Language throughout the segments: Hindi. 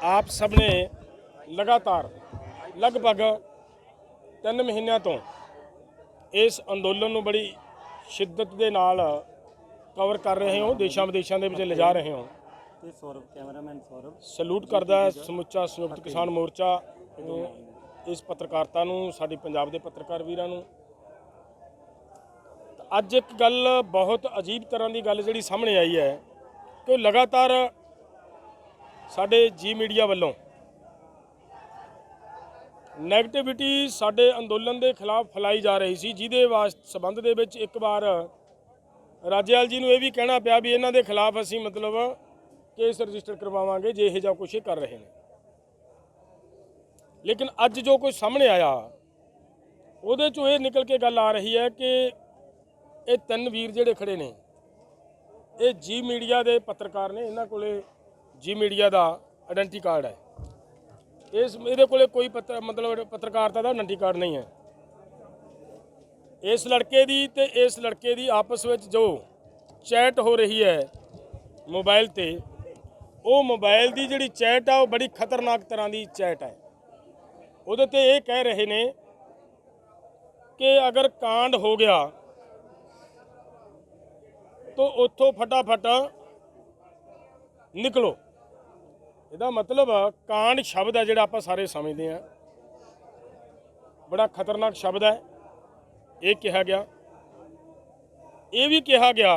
आप सब ने लगातार लगभग 3 ਮਹੀਨਿਆਂ ਤੋਂ इस अंदोलन ਨੂੰ बड़ी शिद्दत ਦੇ ਨਾਲ कवर कर रहे हो, देशों विदेशों के ले जा रहे हो। सलूट करता है समुचा संयुक्त किसान मोर्चा इस पत्रकारिता नूं, साडी पंजाब के पत्रकार वीरां नूं। अज एक गल बहुत अजीब तरह की गल जिहड़ी सामने आई है कि लगातार साडे जी मीडिया वालों नैगेटिविटी साडे अंदोलन के खिलाफ फैलाई जा रही सी, जिहदे संबंध दे विच एक बार राजेवाल जी नूं ये भी कहना पिया भी इन्हां दे खिलाफ असीं मतलब केस रजिस्टर करवावांगे जे इहो जिहा कुछ कर रहे हैं। लेकिन अज जो कुछ सामने आया उहदे चों ये निकल के गल आ रही है कि ये 3 वीर जिहड़े खड़े ने ये जी मीडिया के पत्रकार ने, इन्हां कोले जी मीडिया का आइडेंटिटी कार्ड है। इस मेरे को कोई मतलब पत्रकारिता का आइडेंटिटी कार्ड नहीं है। इस लड़के दी ते इस लड़के दी आपस में जो चैट हो रही है मोबाइल ते, वो मोबाइल की जिहड़ी चैट है वो बड़ी खतरनाक तरह की चैट है। उहदे ते ये कह रहे ने कि अगर कांड हो गया तो उत्थों फटाफट निकलो। ਇਹਦਾ मतलब कांड शब्द है ਜਿਹੜਾ ਆਪਾਂ ਸਾਰੇ समझते हैं, बड़ा खतरनाक शब्द है। ये कहा गया, ये भी कहा गया,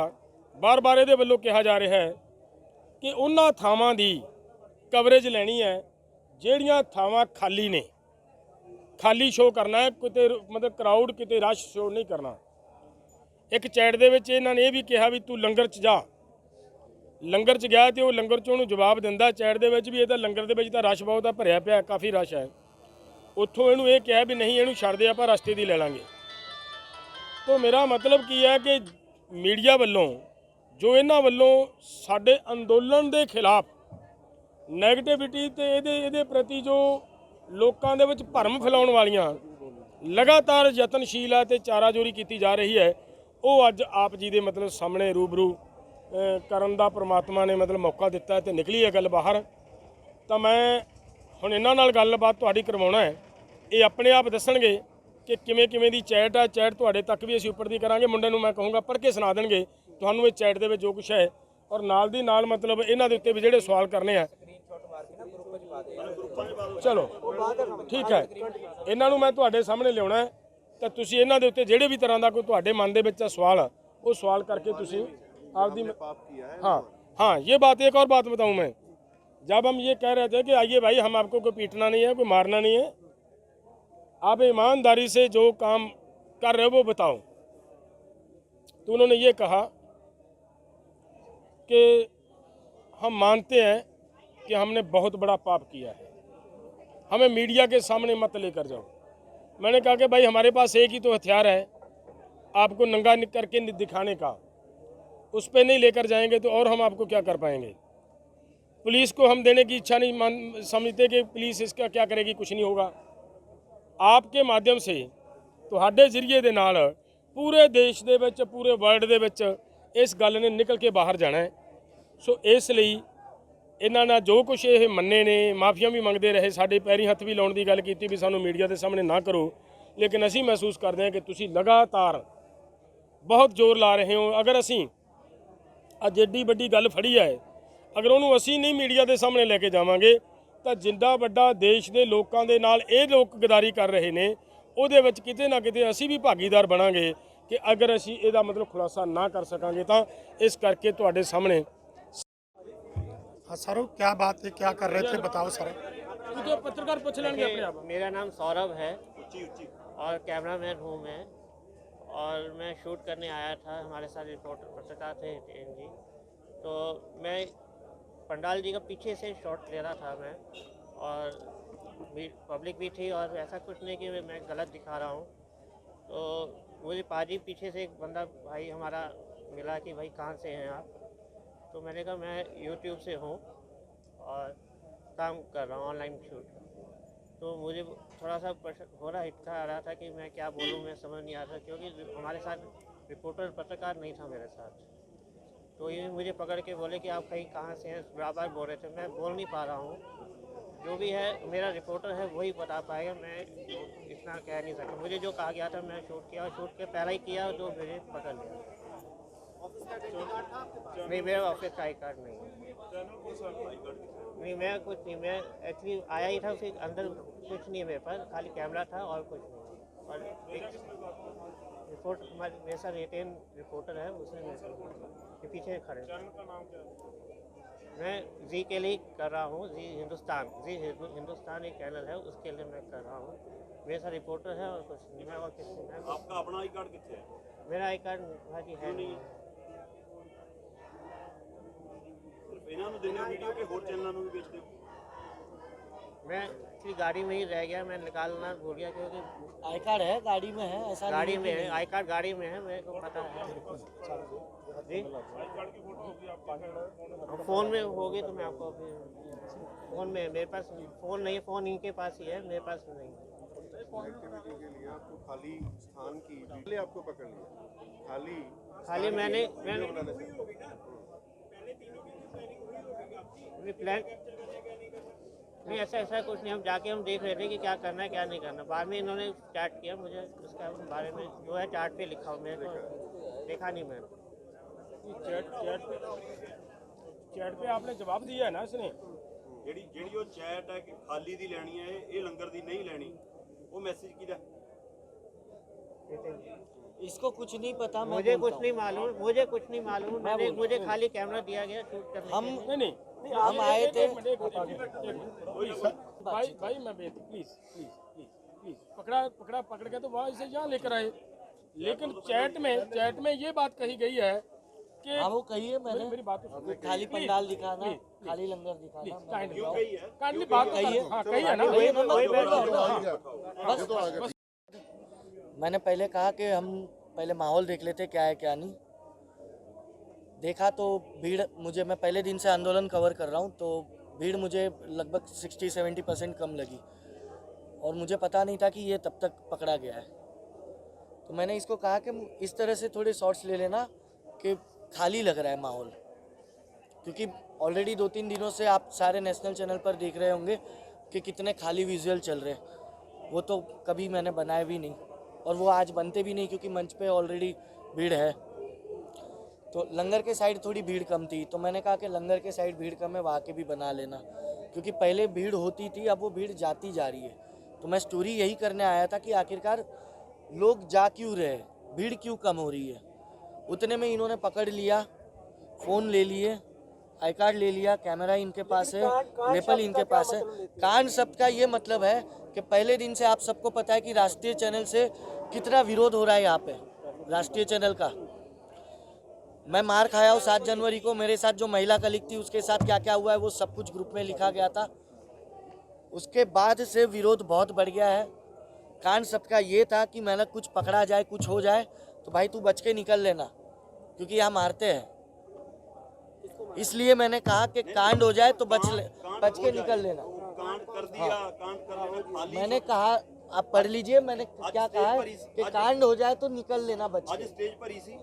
बार बार ये वालों कहा जा रहा है कि उन्हां थावां दी कवरेज लैनी है ਜਿਹੜੀਆਂ थावां खाली ने, खाली शो करना है, किते मतलब क्राउड किते रश शो नहीं करना। एक चैट दे विच इन्हां ने ये भी कहा भी तू लंगर च जा, लंगर च गया तो लंगर चों जवाब दिंदा चैट दे विच भी ये लंगर दे विच तां रश बहुत है, भरिया पिया काफ़ी रश है। उत्थों इहनूं ये कहा भी नहीं इहनूं छड्ड दे आपां रस्ते दी लै लांगे। तो मेरा मतलब की है कि मीडिया वालों जो इन्हां वालों साडे अंदोलन के खिलाफ नैगेटिविटी ते इहदे प्रति जो लोकां दे विच भरम फैलाउण वालियां लगातार यतनशील है ते चाराजोरी की जा रही है, वो अज आप जी दे मतलब सामने रूबरू करन दा परमात्मा ने मतलब मौका दिता है तो निकली है गल बाहर। तो मैं हुण इन्हां नाल गलबात तुहाडी करवाउणा है, ये अपने आप दसणगे कि किवें किवें दी चैट है। चैट तुहाडे तक भी असीं उपर दी करांगे, मुंडे नूं मैं कहूँगा पढ़ के सुना देणगे तुहानूं ये चैट दे विच जो कुछ है, और नाल दी नाल मतलब इन्हां दे उत्ते भी जिहड़े सवाल करने आ चलो ठीक है, इन्हां नूं मैं तुहाडे सामने लियाउणा है तो तुसीं इन्हां दे उत्ते जिहड़े भी तरह का कोई तुहाडे मन दे विच सवाल वो सवाल करके तुसीं आपदी। हाँ हाँ, ये बात एक और बात बताऊं मैं, जब हम ये कह रहे थे कि आइए भाई हम आपको कोई पीटना नहीं है, कोई मारना नहीं है, आप ईमानदारी से जो काम कर रहे हो वो बताओ। तो उन्होंने ये कहा कि हम मानते हैं कि हमने बहुत बड़ा पाप किया है, हमें मीडिया के सामने मत लेकर जाओ। मैंने कहा कि भाई हमारे पास एक ही तो हथियार है आपको नंगा करके दिखाने का, उस पर नहीं लेकर जाएंगे तो और हम आपको क्या कर पाएंगे। पुलिस को हम देने की इच्छा नहीं समझते कि पुलिस इसका क्या करेगी, कुछ नहीं होगा। आपके माध्यम से तुहाडे जरिए दे नाल पूरे देश दे विच पूरे वर्ल्ड दे विच इस गल ने निकल के बाहर जाना है। सो इसलिए इन्हां नाल जो कुछ ये मन्ने ने, माफिया भी मंगते रहे, साडे पैरी हत्थ भी लाउण दी गल कीती भी सानूं मीडिया के सामने ना करो, लेकिन असीं महसूस करते हैं कि तुसीं लगातार बहुत जोर ला रहे हो। अगर असीं अज एड्डी वड्डी गल फड़ी है, अगर उन्होंने असी नहीं मीडिया के सामने लैके जावांगे तो जिन्ना वड्डा देश के लोगों के नाल ये लोग गदारी कर रहे हैं उहदे विच किते ना किते असी भी भागीदार बनांगे कि अगर असी इहदा मतलब खुलासा ना कर सकांगे तो इस करके तुहाडे सामने। हाँ सर, क्या बात है, क्या कर रहे थे बताओ सर। जो पत्रकार पूछ लेंगे अपने आप। मेरा नाम सौरभ है और कैमरामैन हूँ मैं, और मैं शूट करने आया था, हमारे साथ रिपोर्टर पत्रकार थे जी। तो मैं पंडाल जी का पीछे से शॉट ले रहा था मैं, और पब्लिक भी थी, और ऐसा कुछ नहीं कि मैं गलत दिखा रहा हूँ। तो मुझे पाजी पीछे से एक बंदा भाई हमारा मिला कि भाई कहाँ से हैं आप। तो मैंने कहा मैं यूट्यूब से हूँ और काम कर रहा हूँ ऑनलाइन शूट। तो मुझे थोड़ा सा हो रहा हिचका आ रहा था कि मैं क्या बोलूँ, मैं समझ नहीं आ रहा, क्योंकि हमारे साथ रिपोर्टर पत्रकार नहीं था मेरे साथ। तो ये मुझे पकड़ के बोले कि आप कहीं कहाँ से हैं, बार बार बोल रहे थे, मैं बोल नहीं पा रहा हूँ। जो भी है मेरा रिपोर्टर है वही बता पाएगा, मैं इतना कह नहीं सकता। मुझे जो कहा गया था मैं शूट किया, और शूट के पहले ही किया तो मुझे पकड़ लिया। नहीं, मेरा ऑफिस का आई कार्ड नहीं है। नहीं, मैं कुछ नहीं, मैं एक्चुअली आया ही था, फिर अंदर कुछ नहीं है मेरे पास, खाली कैमरा था और कुछ नहीं। और एक रिपोर्ट मेरे साथ रिटेन रिपोर्टर है, उसने मेरे के पीछे खड़े। मैं जी के लिए कर रहा हूँ, जी हिंदुस्तान एक चैनल है, उसके लिए मैं कर रहा हूँ। मेरे साथ रिपोर्टर है और कुछ नहीं है। और किसी में आपका अपना आई कार्ड कितने है? मेरा आई कार्ड भाजी है नहीं। सिर्फ इन्होंने देने वीडियो के होर चैनलों में भी बेचते हो? मैं एक्चुअली गाड़ी में ही रह गया, मैं निकालना भूल गया, क्योंकि आई कार्ड है गाड़ी में है, ऐसा गाड़ी में है, आई कार्ड गाड़ी में है, मेरे को पता है जी। फ़ोन में होगी तो मैं आपको फिर फ़ोन में, मेरे पास फ़ोन नहीं, फ़ोन इनके पास ही है, मेरे पास नहीं। कनेक्टिविटी के लिए आपको खाली स्थान की पहले आपको पकड़ लिया, खाली मैंने बनाने से प्लान नहीं, ऐसा कुछ नहीं। हम जाके हम देख रहे थे कि क्या करना है क्या नहीं करना। बाद में इन्होंने चैट किया, मुझे उसके बारे में जो है चार्ट पे लिखा हो, मेरे को देखा नहीं मैंने। चैट पे आपने जवाब दिया है ना इसने? ਜਿਹੜੀ ਉਹ ਚੈਟ ਹੈ ਕਿ ਖਾਲੀ ਦੀ ਲੈਣੀ ਹੈ, ਇਹ ਲੰਗਰ ਦੀ ਨਹੀਂ ਲੈਣੀ, ਉਹ ਮੈਸੇਜ ਕਿਹਦਾ? इसको कुछ नहीं पता, मैं मुझे बोलता कुछ हूँ। नहीं मालूम, मुझे कुछ नहीं मालूम। मैंने मुझे खाली कैमरा दिया गया शूट करने हम के लिए। नहीं हम आए थे। भाई मैं बेनती, प्लीज पकड़ के तो वहाँ से यहाँ लेकर आए। लेकिन चैट में ये बात कही गई है कि हाँ वो कही है मैंने, मेरी बात तो सुनो। खाली पंडाल दिखाना, खाली लंगर दिखाना। काइंडली बात कही है। हाँ कही है ना। वही मैं वही बोल रहा हूँ ना। ये तो आ गया। मैंने पहले कहा कि हम पहले माहौल देख लेते क्या है क्या नहीं। देखा तो भीड़, मैं पहले दिन से आंदोलन कवर कर रहा हूँ, तो भीड़ मुझे लगभग 60-70% कम लगी, और मुझे पता नहीं था कि ये तब तक पकड़ा गया है। तो मैंने इसको कहा कि इस तरह से थोड़े शॉट्स ले लेना कि खाली लग रहा है माहौल, क्योंकि ऑलरेडी 2-3 दिनों से आप सारे नेशनल चैनल पर देख रहे होंगे कि कितने खाली विजुअल चल रहे हैं। वो तो कभी मैंने बनाए भी नहीं, और वो आज बनते भी नहीं, क्योंकि मंच पे ऑलरेडी भीड़ है। तो लंगर के साइड थोड़ी भीड़ कम थी, तो मैंने कहा कि लंगर के साइड भीड़ कम है, वहाँ के भी बना लेना, क्योंकि पहले भीड़ होती थी, अब वो भीड़ जाती जा रही है। तो मैं स्टोरी यही करने आया था कि आखिरकार लोग जा क्यों रहे, भीड़ क्यों कम हो रही है। उतने में इन्होंने पकड़ लिया, फ़ोन ले लिए, आई कार्ड ले लिया, कैमरा इनके पास है, लेपल इनके पास है। कांड शब्द का ये मतलब है कि पहले दिन से आप सबको पता है कि राष्ट्रीय चैनल से कितना विरोध हो रहा है यहाँ पे, राष्ट्रीय चैनल का। मैं मार खाया हूँ 7 जनवरी को, मेरे साथ जो महिला कलीग थी उसके साथ क्या क्या हुआ है वो सब कुछ ग्रुप में लिखा गया था। उसके बाद से विरोध बहुत बढ़ गया है। कांड शब्द का ये था कि मैंने कुछ पकड़ा जाए, कुछ हो जाए तो भाई तू बच के निकल लेना, क्योंकि यहाँ मारते हैं। इसलिए मैंने कहा कि कांड हो जाए तो बच के निकल लेना। कांड कर दिया, कांड कर लेना, खाली मैंने कहा, आप पढ़ लीजिए, मैंने क्या कहा है कि कांड हो जाए तो निकल लेना बच आज के। स्टेज पर ही सी,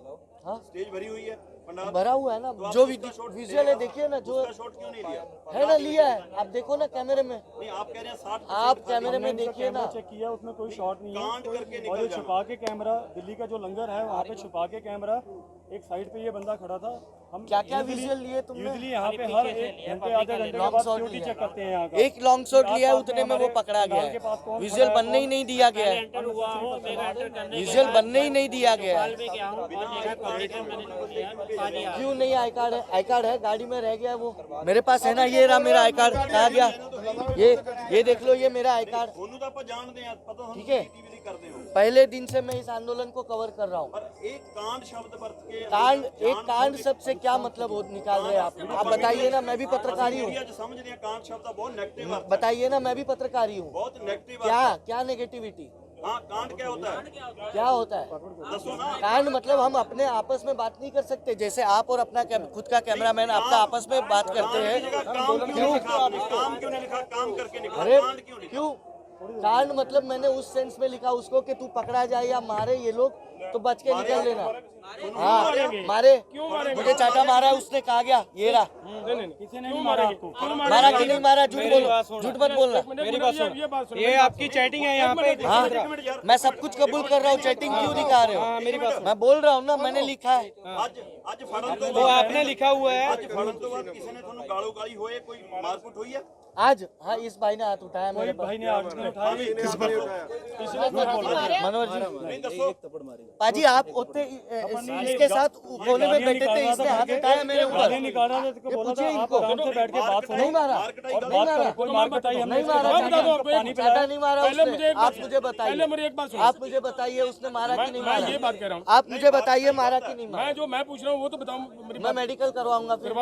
हाँ स्टेज भरी हुई है, पंडाल भरा हुआ है ना, तो जो आपने उसका शॉट विजुअल है लिया, देखिए ना, जो उसका शॉट क्यों नहीं लिया? है ना लिया है, आप देखो ना कैमरे में, नहीं, आप कह रहे हैं 60 आप कैमरे में देखिए ना। चेक किया, उसमें कोई शॉट नहीं कांड करके है। निकल और ये जाना। छुपा के कैमरा, दिल्ली का जो लंगर है वहाँ पे छुपा के कैमरा, एक साइड पे ये बंदा खड़ा था। हम क्या क्या विजुअल लिए तुमने? यूजली यहाँ पे हर 1 घंटे आधे घंटे के बाद सिक्योरिटी चेक करते हैं यहाँ का। एक लॉन्ग शॉट लिया है, उतने में वो पकड़ा गया है। विजुअल बनने ही नहीं दिया गया है, एंटर हुआ हूँ, मेरा एंटर करने के विजुअल बाद बनने ही नहीं दिया गया हाल है। में गया हूँ और देखा पब्लिक में मैंने जो लिया खाली आ क्यों नहीं? आई कार्ड है, आई कार्ड है, गाड़ी में रह गया है वो। मेरे पास है ना, ये रहा मेरा आई कार्ड, कहाँ गया? ये देख लो, ये मेरा आई कार्ड। ਉਹਨੂੰ ਤਾਂ ਆਪਾਂ ਜਾਣਦੇ ਆ, पता हम ठीक है। टीवी नहीं करते हो, पहले दिन से मैं इस आंदोलन को कवर कर रहा हूँ। पर एक कांड शब्द बरत के कांड, एक कांड शब्द से क्या मतलब निकाल रहे हैं आप बताइए ना। मैं भी पत्रकार ही हूँ, मीडिया 'ਚ ਸਮਝਦੇ ਆ ਕਾਂਡ शब्द ਦਾ बहुत नेगेटिव अर्थ है, बताइए ना, मैं भी पत्रकार ही हूँ। बहुत नेगेटिव क्या अर्थ है। क्या नेगेटिविटी, हाँ, कांड क्या होता है? क्या होता है? दसो ना। कांड मतलब हम अपने आपस में बात नहीं कर सकते, जैसे आप और अपना खुद का कैमरामैन आपका आपस में बात करते काम की हैं। जगह काम क्यों नहीं लिखा आपने? काम क्यों नहीं लिखा? काम करके निकला, अरे कांड क्यों लिखा? क्यों कांड मतलब मैंने उस सेंस में लिखा उसको कि तू पकड़ा जाए या मारे ये लोग तो बच के निकल लेना। हाँ मारे, क्यों मारेंगे? मुझे चाटा मारा उसने, कहा गया ये रहा। नहीं किसी ने नहीं मारा आपको। मारा कि नहीं मारा, झूठ बोलो, झूठ मत बोलना। मेरी बात सुनो, ये बात सुनो, ये आपकी चैटिंग है यहाँ पे। हाँ मैं सब कुछ कबूल कर रहा हूँ, चैटिंग क्यों दिखा रहे हो? मेरी बात मैं बोल रहा हूँ ना, मैंने लिखा है। ਅੱਜ ਫੜਨ ਤੋਂ वो आपने लिखा हुआ है। ਅੱਜ ਫੜਨ ਤੋਂ ਬਾਅਦ ਕਿਸੇ ਨੇ ਤੁਹਾਨੂੰ ਗਾਲੋ ਗਾਲੀ ਹੋਏ ਕੋਈ ਮਾਰਕੁੱਟ ਹੋਈ ਹੈ? आज हाँ इस भाई ने हाथ उठाया मेरे पर। भाई ने आज नहीं उठाया। मनोज जी, पाजी आप उठते इसके साथ कोने में बैठे थे, इसने हाथ उठाया मेरे ऊपर। नहीं निकाल रहा था, इसको ये बोला था पूछिए आप इनको। आराम से बैठ के बात सुनो। नहीं मारा, और नहीं मारा, कोई मार बताइए हमने। नहीं मारा, बता दो आपको, पानी चाटा नहीं मारा पहले उसने। मुझे एक बात आप मुझे बताइए, पहले मेरी एक बात सुनो। आप मुझे बताइए उसने मारा कि नहीं मैं मारा? ये बात कह रहा हूँ, आप मुझे बताइए मारा कि नहीं मारा? मैं जो पूछ रहा हूँ वो तो बताऊँ। मेरी मैं मेडिकल करवाऊंगा फिर।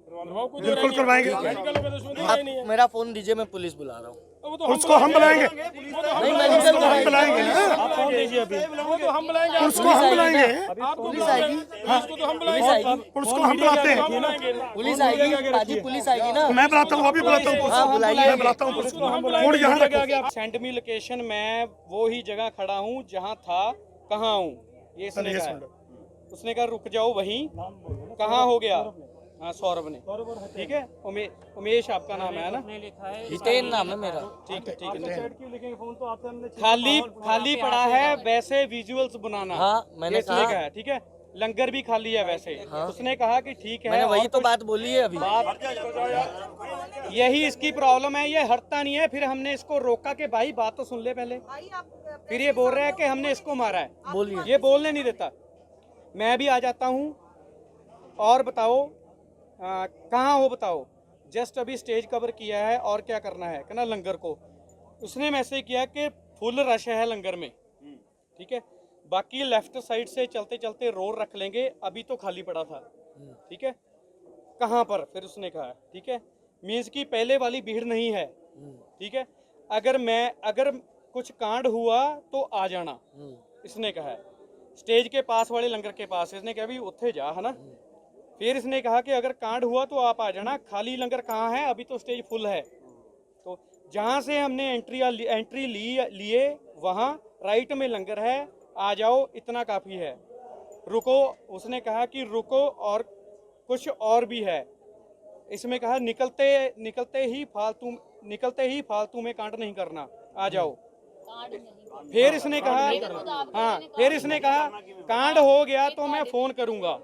करवाओ, बिल्कुल करवाएंगे। मेडिकल का तो सुनना ही नहीं है। मेरा फोन दीजिए, मैं पुलिस बुला रहा हूँ। वो तो उसको हम बुलाएंगे, नहीं मेडिकल हम बुलाएंगे ना, आप फोन दीजिए अभी। वो तो हम बुलाएंगे, उसको हम बुलाएंगे, आपको पुलिस आएगी, उसको तो हम पुलिस बुलाएंगे, आएगी, उसको हम बुलाते हैं। पुलिस आएगी, पाजी पुलिस आएगी ना। मैं बुलाता हूँ, अभी बुलाता हूँ, हाँ बुलाइए। मैं बुलाता हूँ पुलिस को। फोन यहाँ रखो। सेंड मी लोकेशन, मैं वो ही जगह खड़ा हूँ जहाँ था, कहाँ हूँ ये इसने चलिए, कहा सुन है। उसने कहा रुक जाओ वहीं, कहाँ हो गया? हाँ सौरभ ने, ठीक है। उमेश आपका नाम है ना? हितेन नाम है मेरा। ठीक है ठीक है। चैट क्यों लिखेंगे? फोन तो आपसे हमने खाली पड़ा है वैसे विजुअल्स बनाना। हाँ मैंने इसलिए कहा, है, ठीक है। लंगर भी खाली है वैसे। उसने कहा कि ठीक है, मैंने वही और तो बात बोली है अभी। यही इसकी प्रॉब्लम है, ये हटता नहीं है। फिर हमने इसको रोका कि भाई बात तो सुन ले पहले। फिर ये बोल रहा है कि हमने इसको मारा है, बोलिए। ये बोलने नहीं देता। मैं भी आ जाता हूँ। और बताओ कहाँ हो बताओ? जस्ट अभी स्टेज कवर किया है और क्या करना है, कहना लंगर को। उसने मैसेज किया कि फुल रश है लंगर में, ठीक है। बाकी लेफ्ट साइड से चलते चलते रोड रख लेंगे, अभी तो खाली पड़ा था, ठीक है। कहाँ पर? फिर उसने कहा ठीक है, मीन्स की पहले वाली भीड़ नहीं है, ठीक है। अगर कुछ कांड हुआ तो आ जाना, इसने कहा है। स्टेज के पास वाले लंगर के पास, इसने कहा भी उत्थे जा, है ना। फिर इसने कहा कि अगर कांड हुआ तो आप आ जाना, खाली लंगर कहाँ है? अभी तो स्टेज फुल है। तो जहाँ से हमने एंट्री लिए वहाँ राइट में लंगर है, आ जाओ, इतना काफ़ी है। रुको, उसने कहा कि रुको और कुछ और भी है। इसमें कहा निकलते ही फालतू में कांड नहीं करना, आ जाओ। फिर इसने कहा हाँ, फिर इसने कहा कांड हो गया तो मैं फ़ोन करूँगा।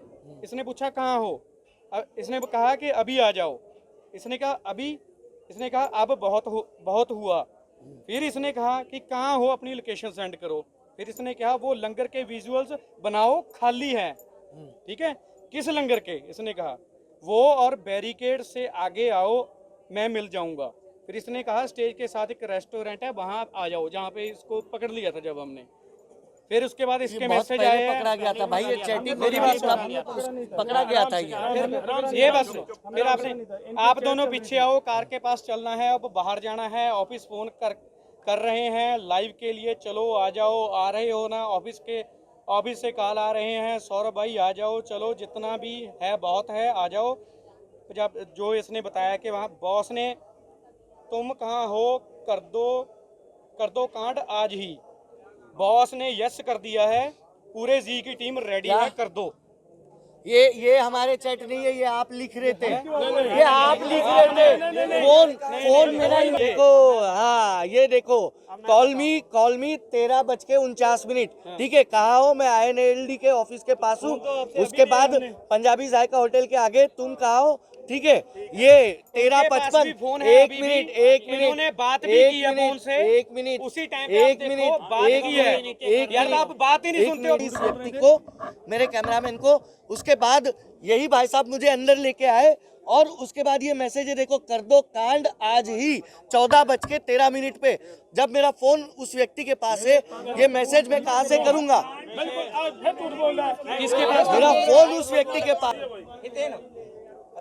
इसने पूछा कहाँ हो? इसने कहा कि अभी आ जाओ। इसने कहा अभी? इसने कहा अब बहुत हुआ। फिर इसने कहा कि कहाँ हो, अपनी लोकेशन सेंड करो। फिर इसने कहा वो लंगर के विजुअल्स बनाओ, खाली है, ठीक है। किस लंगर के? इसने कहा वो, और बैरिकेड से आगे आओ, मैं मिल जाऊंगा। फिर इसने कहा स्टेज के साथ एक रेस्टोरेंट है, वहाँ आ जाओ, जहाँ पे इसको पकड़ लिया था जब हमने। फिर उसके बाद इसके मैसेज आए, पकड़ा गया था भाई, ये चैटिंग मेरी बात पकड़ा गया था ये बस। फिर आप दोनों पीछे आओ, कार के पास चलना है, अब बाहर जाना है, ऑफिस फोन कर रहे हैं लाइव के लिए, चलो आ जाओ। आ रहे हो ना? ऑफिस से कॉल आ रहे हैं, सौरभ भाई आ जाओ, चलो जितना भी है बहुत है, आ जाओ। जब जो इसने बताया कि वहाँ बॉस ने तुम कहाँ हो, कर दो कांड आज ही। बॉस ने यस कर दिया है, पूरे जी की टीम रेडी है, कर दो। ये हमारे चैट नहीं है, ये आप लिख रहे थे, ये आप लिख रहे थे। फोन मेरा ही देखो। हाँ ये देखो, कॉल मी 13:49, ठीक है। कहाँ हो? मैं INLD के ऑफिस के पास हूँ। उसके बाद पंजाबी जायका होटल के आगे, तुम कहाँ हो? ठीक है। ये 13:55, एक मिनट, बात भी की है फोन से, एक मिनट, उसी टाइम पे आप देखो, बात की है। यार आप बात ही नहीं सुनते हो। इस व्यक्ति को, मेरे कैमरामैन को, उसके बाद यही भाई साहब मुझे अंदर लेके आए, और उसके बाद ये मैसेज है देखो, कर दो कांड आज ही 14:13 पे। जब मेरा फोन उस व्यक्ति के पास है, ये मैसेज मैं कहाँ से करूंगा? किसके मेरा फोन उस व्यक्ति के पास।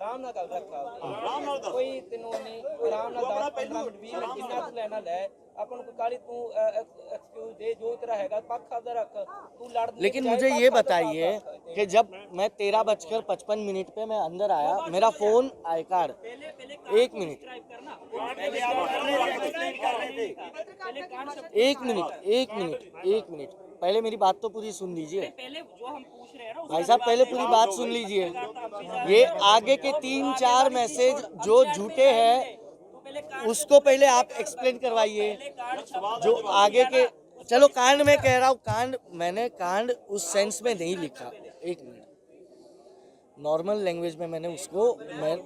ਆਰਾਮ ਨਾਲ ਗੱਲ ਰੱਖ ਆਰਾਮ ਨਾਲ ਦੱਸ। ਕੋਈ ਤੈਨੂੰ ਨਹੀਂ ਆਰਾਮ ਨਾਲ 10 15 ਮਿੰਟ 20 ਮਿੰਟ ਜਿੰਨਾ ਤੂੰ ਲੈਣਾ ਲੈ ਆਪਾਂ ਨੂੰ ਕੋਈ ਕਾਲੀ ਤੂੰ ਐਕਸਕਿਊਜ਼ ਦੇ ਜੋ ਤੇਰਾ ਹੈਗਾ ਪੱਖ ਆਪਦਾ ਰੱਖ तू लड़ लेकिन मुझे ये बताइए कि जब मैं 13:55 पे मैं अंदर आया, मेरा फोन आई कार्ड, एक मिनट पहले मेरी बात तो पूरी सुन लीजिए भाई साहब, पहले पूरी बात सुन लीजिए। ये आगे के 3-4 मैसेज जो झूठे हैं उसको पहले आप एक्सप्लेन करवाइए। जो आगे के, चलो कांड मैं कह रहा हूँ, कांड मैंने कांड उस सेंस में नहीं लिखा। एक मिनट, नॉर्मल लैंग्वेज में मैंने उसको मैं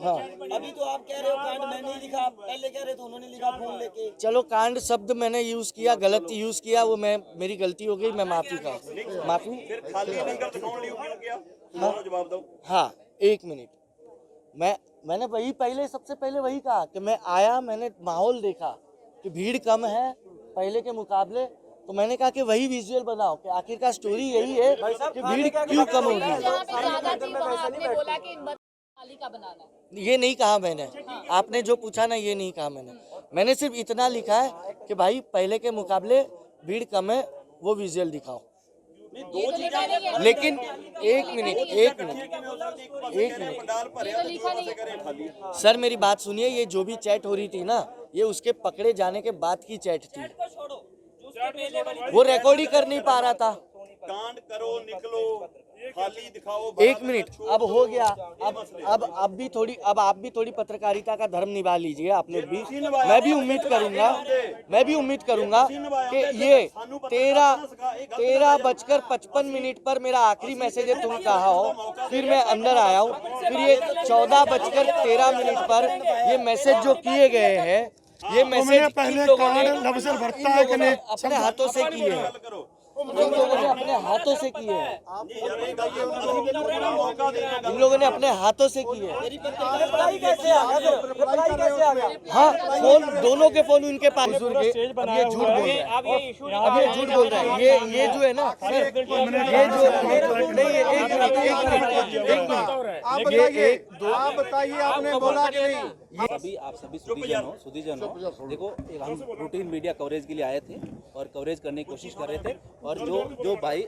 हाँ, अभी तो आप कह रहे हो कांड मैं नहीं लिखा, पहले कह रहे थे उन्होंने लिखा फोन लेके। चलो कांड शब्द मैंने यूज किया, गलत यूज किया, वो मैं मेरी गलती हो गई, मैं माफी का माफी। ਫਿਰ ਖਾਲੀ ਲੰਗਰ ਦਿਖਾਉਣ ਲਈ ਕਿਉਂ ਗਿਆ? हाँ जवाब दो। हाँ, एक मिनट, मैंने वही पहले सबसे पहले वही कहा कि मैं आया, मैंने माहौल देखा कि भीड़ कम है पहले के मुकाबले, तो मैंने कहा कि वही विजुअल बनाओ कि आखिरकार स्टोरी यही है कि भीड़ क्यों कम हो रही है। ये नहीं कहा मैंने, आपने जो पूछा ना ये नहीं कहा मैंने सिर्फ इतना लिखा है कि भाई पहले के मुकाबले भीड़ कम है, वो विजुअल दिखाओ। लेकिन एक मिनट सर, मेरी बात सुनिए। ये जो भी चैट हो रही थी ना, ये उसके पकड़े जाने के बाद की चैट थी, वो रिकॉर्ड ही कर नहीं पा रहा था। कांड करो, निकलो, खाली दिखाओ। एक मिनट, अब हो गया। अब आप भी थोड़ी पत्रकारिता का धर्म निभा लीजिए आप लोग भी। मैं भी उम्मीद करूंगा कि ये 13:55 पर मेरा आखिरी मैसेज है तुम कहा हो, फिर मैं अंदर आया हूँ, फिर ये 14:13 पर ये मैसेज जो किए गए हैं, ये मैसेज पहले अपने हाथों से किए हैं, इन लोगों ने अपने हाथों से किए हैं, इन लोगों ने अपने हाथों से किए हैं। हाँ, फोन दोनों के फोन उनके पास। अब ये झूठ बोल रहा है, ये जो है ना, ये जो आप बताइए, आपने बोला कि नहीं? अभी आप सभी सुधीजन हो, देखो हम रूटीन मीडिया कवरेज के लिए आए थे और कवरेज करने की कोशिश कर रहे थे, और जो भाई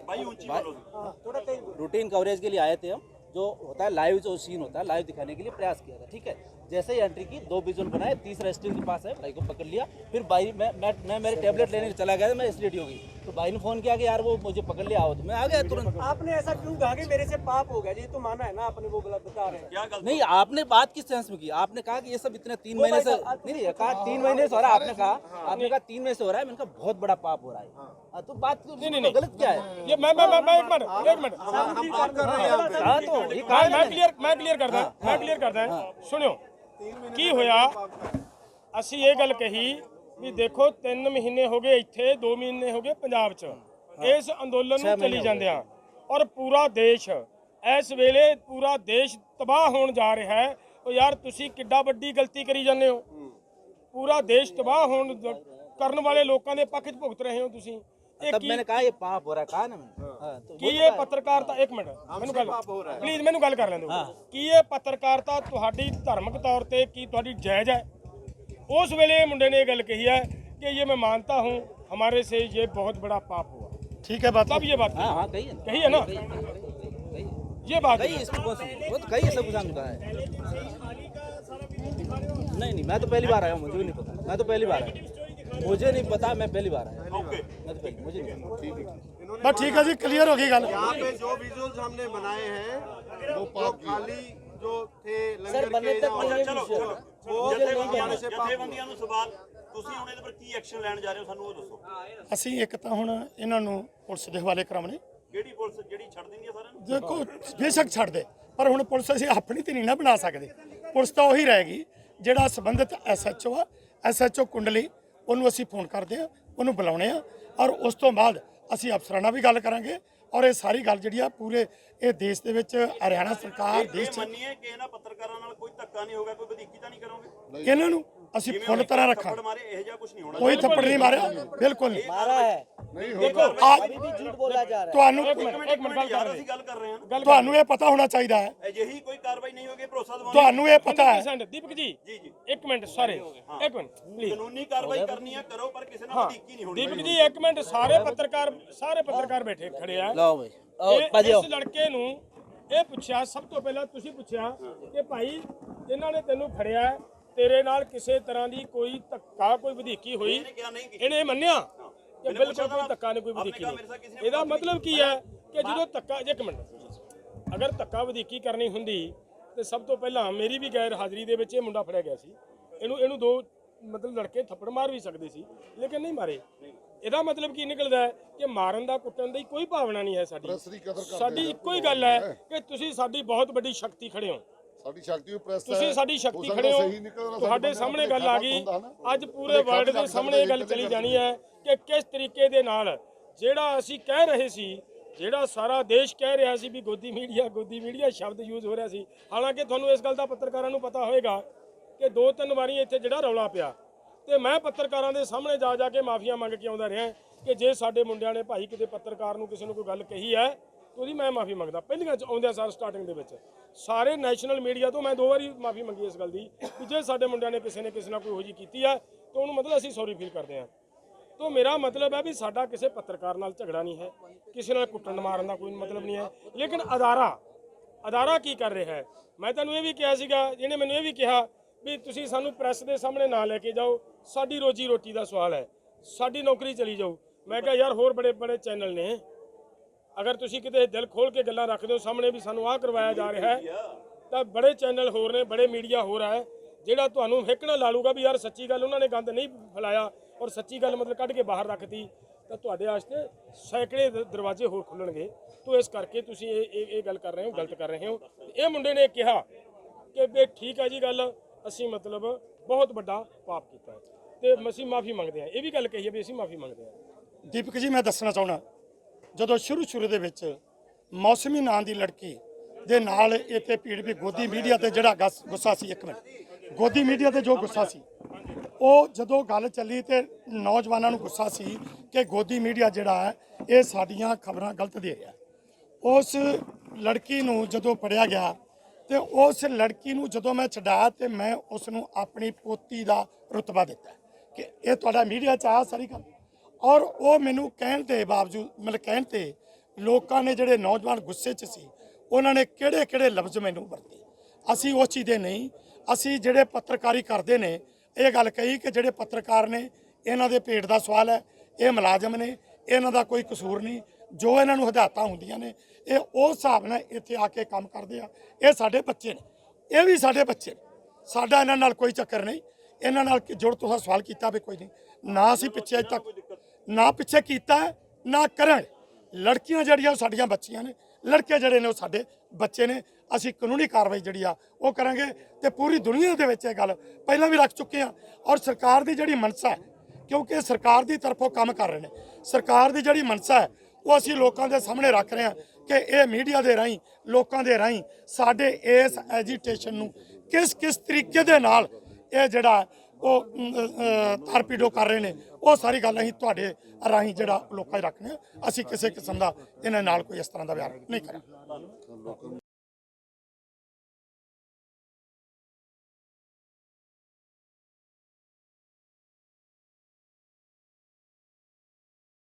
रूटीन कवरेज के लिए आए थे हम, जो होता है लाइव, जो सीन होता है लाइव दिखाने के लिए प्रयास किया था। ठीक है, जैसे ही एंट्री की 2 विजुअल बनाए, तीसरा स्टील के पास है, भाई को पकड़ लिया, फिर भाई मैं मेरे टेबलेट लेने चला गया था, मैं एसिडिटी हो गई, तो भाई ने फोन किया कि यार वो मुझे पकड़ लिया, आओ, तो मैं आ गया तुरंत। आपने ऐसा क्यों कहा कि मेरे से पाप हो गया? जी तो माना है ना आपने, वो गलत बता रहे हैं। नहीं, आपने बात किस सेंस में की? आपने कहा कि ये सब इतने 3 महीने से नहीं कहा, 3 महीने से हो रहा है। आपने कहा 3 महीने से हो रहा है, मैंने कहा बहुत बड़ा पाप हो रहा है। तो बात नहीं गलत क्या है? ये मैं एक मिनट मैं क्लियर करदा सुनियो की होया। ਅਸੀਂ ਇਹ ਗੱਲ ਕਹੀ ਵੀ ਦੇਖੋ 3 ਮਹੀਨੇ ਹੋ ਗਏ ਇੱਥੇ, 2 ਮਹੀਨੇ ਹੋ ਗਏ ਪੰਜਾਬ 'ਚ ਇਸ ਅੰਦੋਲਨ ਨੂੰ ਚੱਲੀ ਜਾਂਦੇ ਆ, ਔਰ ਪੂਰਾ ਦੇਸ਼ ਇਸ ਵੇਲੇ ਪੂਰਾ ਦੇਸ਼ ਤਬਾਹ ਹੋਣ ਜਾ ਰਿਹਾ ਹੈ। ਉਹ ਯਾਰ ਤੁਸੀਂ ਕਿੱਡਾ ਵੱਡੀ ਗਲਤੀ ਕਰੀ ਜਾਂਦੇ ਹੋ, ਪੂਰਾ ਦੇਸ਼ ਤਬਾਹ ਹੋਣ ਕਰਨ ਵਾਲੇ ਲੋਕਾਂ ਦੇ ਪੱਖ 'ਚ ਭੁਗਤ ਰਹੇ ਹੋ ਤੁਸੀਂ। तब मैंने कहा ये पाप हो रहा है, कहा ना मैंने। तो ਕੀ ਇਹ ਪੱਤਰਕਾਰਤਾ, ਇੱਕ ਮਿੰਟ ਮੈਨੂੰ ਗੱਲ ਪਲੀਜ਼ ਮੈਨੂੰ ਗੱਲ ਕਰ ਲੈਣ ਦਿਓ। ਕੀ ਇਹ ਪੱਤਰਕਾਰਤਾ ਤੁਹਾਡੀ ਧਾਰਮਿਕ ਤੌਰ ਤੇ ਕੀ ਤੁਹਾਡੀ ਜਾਇਜ਼ ਹੈ? उस वेले मुंडे ने गल कही है कि ये मैं मानता हूँ हमारे से ये बहुत बड़ा पाप हुआ। ठीक है, बात तब ये बात कही है ना, ये बात वो तो कही सब कुछ है। नहीं, मैं तो पहली बार आया हूँ, मुझे भी नहीं पता, मैं तो पहली बार आया, मुझे नहीं पता, मैं पहली बार आया, मुझे नहीं। बस ठीक है जी, क्लियर होगी गल। यहाँ पे जो विजुअल्स हमने बनाए हैं वो खाली जो थे लंगर के, ਜਥੇਬੰਦੀਆਂ ਨੂੰ ਸਵਾਲ, ਤੁਸੀਂ ਹੁਣ ਇਹਦੇ ਪਰ ਕੀ ਐਕਸ਼ਨ ਲੈਣ ਜਾ ਰਹੇ ਹੋ, ਸਾਨੂੰ ਉਹ ਦੱਸੋ। ਅਸੀਂ ਇੱਕ ਤਾਂ ਹੁਣ ਇਹਨਾਂ ਨੂੰ ਪੁਲਿਸ ਦੇ ਹਵਾਲੇ ਕਰਾਉਣੇ। ਕਿਹੜੀ ਪੁਲਿਸ ਜਿਹੜੀ ਛੱਡ ਦਿੰਦੀ ਹੈ ਸਾਰਿਆਂ ਨੂੰ? ਦੇਖੋ ਬੇਸ਼ੱਕ ਛੱਡ ਦੇ, ਪਰ ਹੁਣ ਪੁਲਿਸ ਅਸੀਂ ਆਪਣੀ ਤੇ ਨਹੀਂ ਨਾ ਬਣਾ ਸਕਦੇ। ਪੁਲਿਸ ਤਾਂ ਉਹੀ ਰਹੇਗੀ ਜਿਹੜਾ ਸੰਬੰਧਿਤ ਐਸਐਚਓ ਆ, ਐਸਐਚਓ ਕੁੰਡਲੀ, ਉਹਨੂੰ ਅਸੀਂ ਫੋਨ ਕਰਦੇ ਆ, ਉਹਨੂੰ ਬੁਲਾਉਣੇ ਆ, ਔਰ ਉਸ ਤੋਂ ਬਾਅਦ ਅਸੀਂ ਅਫਸਰਾਂ ਨਾਲ ਵੀ ਗੱਲ ਕਰਾਂਗੇ। ਔਰ ਇਹ ਸਾਰੀ ਗੱਲ ਜਿਹੜੀ ਆ ਪੂਰੇ ਇਹ ਦੇਸ਼ ਦੇ ਵਿੱਚ ਹਰਿਆਣਾ ਸਰਕਾਰ ਦੇਸ਼ 'ਚ ਮੰਨੀਏ ਕਿ ਇਹਨਾਂ ਪੱਤਰਕਾਰਾਂ ਨਾਲ ਕੋਈ ਧੱਕਾ ਨਹੀਂ ਹੋਗਾ, ਕੋਈ ਵਧੀਕੀ ਤਾਂ ਨਹੀਂ ਕਰੋਗੇ? ਇਹਨਾਂ ਨੂੰ ਅਸੀਂ ਫੁੱਲ ਤਰ੍ਹਾਂ ਰੱਖਾਂਗੇ। ਮਾਰੇ ਇਹ ਜਿਹਾ ਕੁਝ ਨਹੀਂ ਹੋਣਾ, ਕੋਈ ਥੱਪੜ ਨਹੀਂ ਮਾਰਿਆ, ਬਿਲਕੁਲ ਨਹੀਂ मारा है। ਨਹੀਂ ਦੇਖੋ अभी भी झूठ बोला जा रहा है। ਤੁਹਾਨੂੰ ਇੱਕ ਮਿੰਟ ਗੱਲ ਯਾਰ ਕਰ ਅਸੀਂ ਗੱਲ ਕਰ ਰਹੇ ਹਾਂ ਗੱਲ ਤੁਹਾਨੂੰ ਇਹ ਪਤਾ ਹੋਣਾ ਚਾਹੀਦਾ ਹੈ, ਅਜਿਹੀ ਕੋਈ ਕਾਰਵਾਈ ਨਹੀਂ ਹੋਗੀ ਭਰੋਸਾ ਦਿਵਾਉਣ ਤੁਹਾਨੂੰ ਇਹ ਪਤਾ ਹੈ 100% ਦੀਪਕ ਜੀ ਜੀ ਜੀ ਇੱਕ ਮਿੰਟ ਸਾਰੇ ਇੱਕ ਮਿੰਟ ਪਲੀਜ਼ ਕਾਨੂੰਨੀ ਕਾਰਵਾਈ ਕਰਨੀ ਹੈ ਕਰੋ ਪਰ ਕਿਸੇ ਨਾਲ ਵਧੀਕੀ ਨਹੀਂ ਹੋਣੀ ਦੀਪਕ ਜੀ ਇੱਕ ਮਿੰਟ ਸਾਰੇ ਪੱਤਰਕਾਰ ਬੈਠੇ ਖੜੇ ਆ लाओ भाई आओ बाजी आओ ਇਸ ਲੜਕੇ ਨੂੰ ਇਹ ਪੁੱਛਿਆ, ਸਭ ਤੋਂ ਪਹਿਲਾਂ ਤੁਸੀਂ ਪੁੱਛਿਆ ਕਿ ਭਾਈ ਇਹਨਾਂ ਨੇ ਤੈਨੂੰ ਫੜਿਆ ਹੈ, ਤੇਰੇ ਨਾਲ ਕਿਸੇ ਤਰ੍ਹਾਂ ਦੀ ਕੋਈ ਧੱਕਾ ਕੋਈ ਵਧੀਕੀ ਹੋਈ? ਇਹਨੇ ਕਿਹਾ ਨਹੀਂ ਕੀਤੀ। ਇਹਨੇ ਮੰਨਿਆ ਕਿ ਬਿਲਕੁਲ ਕੋਈ ਧੱਕਾ ਨਹੀਂ, ਕੋਈ ਵਧੀਕੀ ਨਹੀਂ। ਇਹਦਾ ਮਤਲਬ ਕੀ ਹੈ ਕਿ ਜਦੋਂ ਧੱਕਾ, ਇੱਕ ਮਿੰਟ, ਅਗਰ ਧੱਕਾ ਵਧੀਕੀ ਕਰਨੀ ਹੁੰਦੀ ਤੇ ਸਭ ਤੋਂ ਪਹਿਲਾਂ ਮੇਰੀ ਵੀ ਗੈਰ ਹਾਜ਼ਰੀ ਦੇ ਵਿੱਚ ਇਹ ਮੁੰਡਾ ਫੜਿਆ ਗਿਆ ਸੀ। ਇਹਨੂੰ ਦੋ ਮਤਲਬ ਲੜਕੇ ਥੱਪੜ ਮਾਰ ਵੀ ਸਕਦੇ ਸੀ, ਲੇਕਿਨ ਨਹੀਂ ਮਾਰੇ। ਇਹਦਾ ਮਤਲਬ ਕੀ ਨਿਕਲਦਾ ਹੈ ਕਿ ਮਾਰਨ ਦਾ ਕੁੱਟਣ ਦੀ ਕੋਈ ਭਾਵਨਾ ਨਹੀਂ ਹੈ ਸਾਡੀ ਇੱਕੋ ਹੀ ਗੱਲ ਹੈ ਕਿ ਤੁਸੀਂ ਸਾਡੀ ਬਹੁਤ ਵੱਡੀ ਸ਼ਕਤੀ ਖੜੇ ਹੋ, ਸਾਡੀ ਸ਼ਕਤੀ ਉਹ ਪ੍ਰੈਸ ਤੁਸੀਂ ਸਾਡੀ ਸ਼ਕਤੀ ਖੜੇ ਹੋ। ਤੁਹਾਡੇ ਸਾਹਮਣੇ ਗੱਲ ਆ ਗਈ, ਅੱਜ ਪੂਰੇ ਵਰਲਡ ਦੇ ਸਾਹਮਣੇ ਇਹ ਗੱਲ ਚਲੀ ਜਾਣੀ ਹੈ ਕਿ ਕਿਸ ਤਰੀਕੇ ਦੇ ਨਾਲ ਜਿਹੜਾ ਅਸੀਂ ਕਹਿ ਰਹੇ ਸੀ, ਜਿਹੜਾ ਸਾਰਾ ਦੇਸ਼ ਕਹਿ ਰਿਹਾ ਸੀ ਵੀ ਗੋਦੀ ਮੀਡੀਆ ਸ਼ਬਦ ਯੂਜ਼ ਹੋ ਰਿਹਾ ਸੀ। ਹਾਲਾਂਕਿ ਤੁਹਾਨੂੰ ਇਸ ਗੱਲ ਦਾ ਪੱਤਰਕਾਰਾਂ ਨੂੰ ਪਤਾ ਹੋਵੇਗਾ ਕਿ 2-3 ਵਾਰੀ ਇੱਥੇ ਜਿਹੜਾ ਰੌਲਾ ਪਿਆ ਤੇ ਮੈਂ ਪੱਤਰਕਾਰਾਂ ਦੇ ਸਾਹਮਣੇ ਜਾ ਕੇ ਮਾਫੀਆਂ ਮੰਗ ਕੇ ਆਉਂਦਾ ਰਿਹਾ ਕਿ ਜੇ ਸਾਡੇ ਮੁੰਡਿਆਂ ਨੇ ਭਾਈ ਕਿਤੇ ਪੱਤਰਕਾਰ ਨੂੰ ਕਿਸੇ ਨੂੰ ਕੋਈ ਗੱਲ ਕਹੀ ਹੈ ਤੇ ਉਹਦੀ ਮੈਂ ਮਾਫੀ ਮੰਗਦਾ। ਪਹਿਲੀਆਂ ਚ ਆਉਂਦਿਆਂ ਸਾਰ ਸਟਾਰਟਿੰਗ ਦੇ ਵਿੱਚ ਸਾਰੇ ਨੈਸ਼ਨਲ ਮੀਡੀਆ ਤੋਂ ਮੈਂ 2 ਵਾਰੀ ਮਾਫੀ ਮੰਗੀ ਇਸ ਗੱਲ ਦੀ ਕਿ ਜੇ ਸਾਡੇ ਮੁੰਡਿਆਂ ਨੇ ਕਿਸੇ ਨਾਲ ਕੋਈ ਇਹੋ ਜਿਹੀ ਕੀਤੀ ਹੈ ਤਾਂ ਉਹਨੂੰ ਮਤਲਬ ਅਸੀਂ ਸੌਰੀ ਫੀਲ ਕਰਦੇ ਹਾਂ। तो मेरा मतलब है भी साडा किसी पत्रकार नाल झगड़ा नहीं है, किसी नाल कुट्टण मारन दा कोई मतलब नहीं है, लेकिन अदारा की कर रहा है। मैं तैनूं ये भी कहा सीगा, जिहने मैनूं ये भी कहा भी तुसीं सानूं प्रैस दे सामने ना लैके जाओ, साडी रोजी रोटी दा सवाल है, साडी नौकरी चली जाओ। मैं कहा यार होर बड़े बड़े चैनल ने, अगर तुसीं किते दिल खोल के गल्लां रखदे हो सामने भी सानूं आह करवाया जा रहा है तां बड़े चैनल होर ने, बड़े मीडिया होर है जिहड़ा तुहानूं हिकना ला लूगा भी यार सच्ची गल उन्होंने गंद नहीं फैलाया और सच्ची गल मतलब कढ़ के बाहर रखती तो तुहाडे वास्ते सैकड़े दरवाजे होर खुलणगे। तो इस करके तुसीं ये गल कर रहे हो, गलत कर रहे हो। ये मुंडे ने कहा कि बे ठीक है जी गल असीं मतलब बहुत बड़ा पाप कीता है ते असीं माफ़ी मंगदे हां, ये भी गल कही है भी असीं माफ़ी मंगदे हां। ਦੀਪਕ ਜੀ ਮੈਂ ਦੱਸਣਾ ਚਾਹੁੰਦਾ, ਜਦੋਂ ਸ਼ੁਰੂ ਦੇ ਵਿੱਚ ਮੌਸਮੀ ਨਾਂ ਦੀ ਲੜਕੀ ਦੇ ਨਾਲ ਇੱਥੇ ਭੀੜ ਵੀ ਗੋਦੀ ਮੀਡੀਆ ਤੇ ਜਿਹੜਾ ਗੁੱਸਾ ਸੀ, ਇੱਕ ਮਿੰਟ, ਗੋਦੀ ਮੀਡੀਆ ਤੇ ਜੋ ਗੁੱਸਾ ਸੀ ਉਹ ਜਦੋਂ ਗੱਲ ਚੱਲੀ ਤੇ ਨੌਜਵਾਨਾਂ ਨੂੰ ਗੁੱਸਾ ਸੀ ਕਿ ਗੋਦੀ ਮੀਡੀਆ ਜਿਹੜਾ ਹੈ ਇਹ ਸਾਡੀਆਂ ਖਬਰਾਂ ਗਲਤ ਦੇ ਰਿਹਾ। ਉਸ ਲੜਕੀ ਨੂੰ ਜਦੋਂ ਫੜਿਆ ਗਿਆ ਤੇ ਉਸ ਲੜਕੀ ਨੂੰ ਜਦੋਂ ਮੈਂ ਛਡਾਇਆ ਤੇ ਮੈਂ ਉਸ ਨੂੰ ਆਪਣੀ ਪੋਤੀ ਦਾ ਰੁਤਬਾ ਦਿੱਤਾ ਕਿ ਇਹ ਤੁਹਾਡਾ ਮੀਡੀਆ 'ਚ ਆ ਸਾਰੀ ਗੱਲ। ਔਰ ਉਹ ਮੈਨੂੰ ਕਹਿਣ ਦੇ ਬਾਵਜੂਦ ਮਤਲਬ ਕਹਿਣ ਤੇ ਲੋਕਾਂ ਨੇ ਜਿਹੜੇ ਨੌਜਵਾਨ ਗੁੱਸੇ 'ਚ ਸੀ ਉਹਨਾਂ ਨੇ ਕਿਹੜੇ ਲਫ਼ਜ਼ ਮੈਨੂੰ ਵਰਤੇ। ਅਸੀਂ ਉਸ ਚੀਜ਼ ਦੇ ਨਹੀਂ, ਅਸੀਂ ਜਿਹੜੇ ਪੱਤਰਕਾਰੀ ਕਰਦੇ ਨੇ ਇਹ ਗੱਲ ਕਹੀ ਕਿ ਜਿਹੜੇ ਪੱਤਰਕਾਰ ਨੇ ਇਹਨਾਂ ਦੇ ਪੇਟ ਦਾ ਸਵਾਲ ਹੈ, ਇਹ ਮੁਲਾਜ਼ਮ ਨੇ, ਇਹਨਾਂ ਦਾ ਕੋਈ ਕਸੂਰ ਨਹੀਂ, ਜੋ ਇਹਨਾਂ ਨੂੰ ਹਦਾਇਤਾਂ ਹੁੰਦੀਆਂ ਨੇ ਇਹ ਉਸ ਹਿਸਾਬ ਨਾਲ ਇੱਥੇ ਆ ਕੇ ਕੰਮ ਕਰਦੇ ਆ। ਇਹ ਸਾਡੇ ਬੱਚੇ ਨੇ, ਇਹ ਵੀ ਸਾਡੇ ਬੱਚੇ ਨੇ, ਸਾਡਾ ਇਹਨਾਂ ਨਾਲ ਕੋਈ ਚੱਕਰ ਨਹੀਂ। ਇਹਨਾਂ ਨਾਲ ਜੁੜ ਤੁਸੀਂ ਸਵਾਲ ਕੀਤਾ ਵੀ ਕੋਈ ਨਹੀਂ, ਨਾ ਅਸੀਂ ਪਿੱਛੇ ਅਜੇ ਤੱਕ ਨਾ ਪਿੱਛੇ ਕੀਤਾ ਨਾ ਕਰਨ। ਲੜਕੀਆਂ ਜਿਹੜੀਆਂ ਉਹ ਸਾਡੀਆਂ ਬੱਚੀਆਂ ਨੇ, ਲੜਕੇ ਜਿਹੜੇ ਨੇ ਉਹ ਸਾਡੇ ਬੱਚੇ ਨੇ। ਅਸੀਂ ਕਾਨੂੰਨੀ ਕਾਰਵਾਈ ਜਿਹੜੀ ਆ ਉਹ ਕਰਾਂਗੇ ਤੇ ਪੂਰੀ ਦੁਨੀਆ ਦੇ ਵਿੱਚ ਇਹ ਗੱਲ ਪਹਿਲਾਂ ਵੀ ਰੱਖ ਚੁੱਕੇ ਆ। ਔਰ ਸਰਕਾਰ ਦੀ ਜਿਹੜੀ ਮਨਸਾ ਹੈ, ਕਿਉਂਕਿ ਸਰਕਾਰ ਦੀ ਤਰਫੋਂ ਕੰਮ ਕਰ ਰਹੇ ਨੇ, ਸਰਕਾਰ ਦੀ ਜਿਹੜੀ ਮਨਸਾ ਹੈ ਉਹ ਅਸੀਂ ਲੋਕਾਂ ਦੇ ਸਾਹਮਣੇ ਰੱਖ ਰਹੇ ਹਾਂ ਕਿ ਇਹ ਮੀਡੀਆ ਦੇ ਰਾਹੀਂ ਲੋਕਾਂ ਦੇ ਰਾਹੀਂ ਸਾਡੇ ਇਸ ਐਜੀਟੇਸ਼ਨ ਨੂੰ ਕਿਸ ਤਰੀਕੇ ਦੇ ਨਾਲ ਇਹ ਜਿਹੜਾ ਉਹ ਤਾਰਪੀਡੋ ਕਰ ਰਹੇ ਨੇ ਉਹ ਸਾਰੀ ਗੱਲ ਅਸੀਂ ਤੁਹਾਡੇ ਰਾਹੀਂ ਜਿਹੜਾ ਲੋਕਾਂ 'ਚ ਰੱਖਦੇ ਹਾਂ। ਅਸੀਂ ਕਿਸੇ ਕਿਸਮ ਦਾ ਇਹਨਾਂ ਨਾਲ ਕੋਈ ਇਸ ਤਰ੍ਹਾਂ ਦਾ ਵਿਹਾਰ ਨਹੀਂ ਕਰਾਂਗੇ।